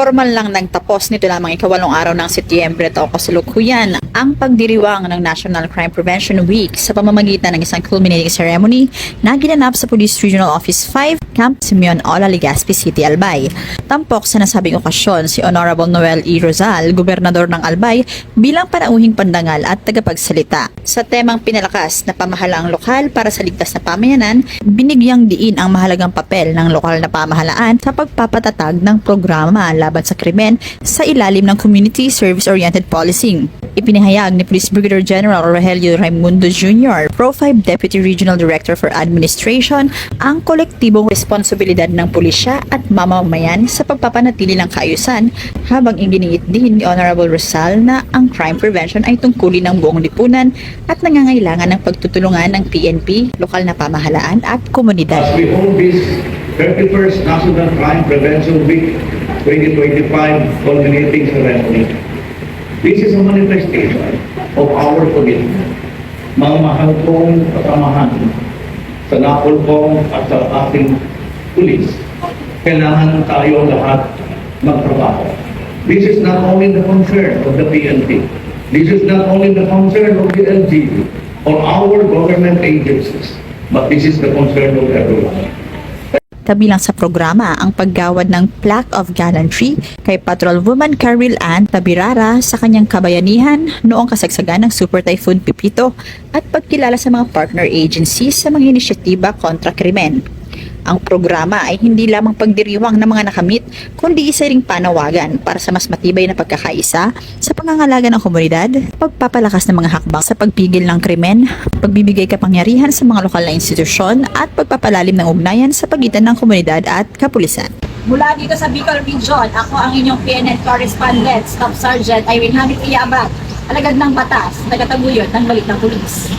Formal lang nagtapos nito lamang ikawalong araw ng Setyembre taong kasalukuyan ang pagdiriwang ng National Crime Prevention Week sa pamamagitan ng isang culminating ceremony na ginanap sa Police Regional Office 5, Camp Simeon Ola, Legazpi City, Albay. Tampok sa nasabing okasyon si Honorable Noel E. Rosal, Gobernador ng Albay, bilang panauhing pandangal at tagapagsalita. Sa temang pinalakas na pamahalaang lokal para sa ligtas na pamayanan, binigyang diin ang mahalagang papel ng lokal na pamahalaan sa pagpapatatag ng programa laban sa krimen sa ilalim ng Community Service-Oriented Policing. Ipinahayag ni Police Brigadier General Rogelio Raimundo Jr., Pro-5 Deputy Regional Director for Administration, ang kolektibong responsibilidad ng pulisya at mamamayan sa pagpapanatili ng kaayusan, habang iginiit din ni Honorable Rosal na ang crime prevention ay tungkulin ng buong lipunan at nangangailangan ng pagtutulungan ng PNP, lokal na pamahalaan at komunidad. As we hold this 31st National Crime Prevention Week 2025 culminating ceremony, this is a manifestation of our commitment. Mga mahal kong kasamahan sa napulpong at sa ating pulis, kailangan tayo lahat magtrabaho. This is not only the concern of the PNP. This is not only the concern of the LGU or our government agencies, but this is the concern of everyone. Kabilang sa programa ang paggawad ng Plaque of Gallantry kay Patrolwoman Caril Ann Tabirara sa kanyang kabayanihan noong kasagsagan ng Super Typhoon Pipito at pagkilala sa mga partner agencies sa mga inisyatiba kontra krimen. Ang programa ay hindi lamang pagdiriwang ng mga nakamit, kundi isa ring panawagan para sa mas matibay na pagkakaisa sa pangangalaga ng komunidad, pagpapalakas ng mga hakbang sa pagpigil ng krimen, pagbibigay kapangyarihan sa mga lokal na institusyon at pagpapalalim ng ugnayan sa pagitan ng komunidad at kapulisan. Mula dito sa Bicol Region, ako ang inyong PNN Correspondent, Staff Sergeant Irene Hamid Iyabag, alagad ng batas, tagataguyod ng Balitang Pulis.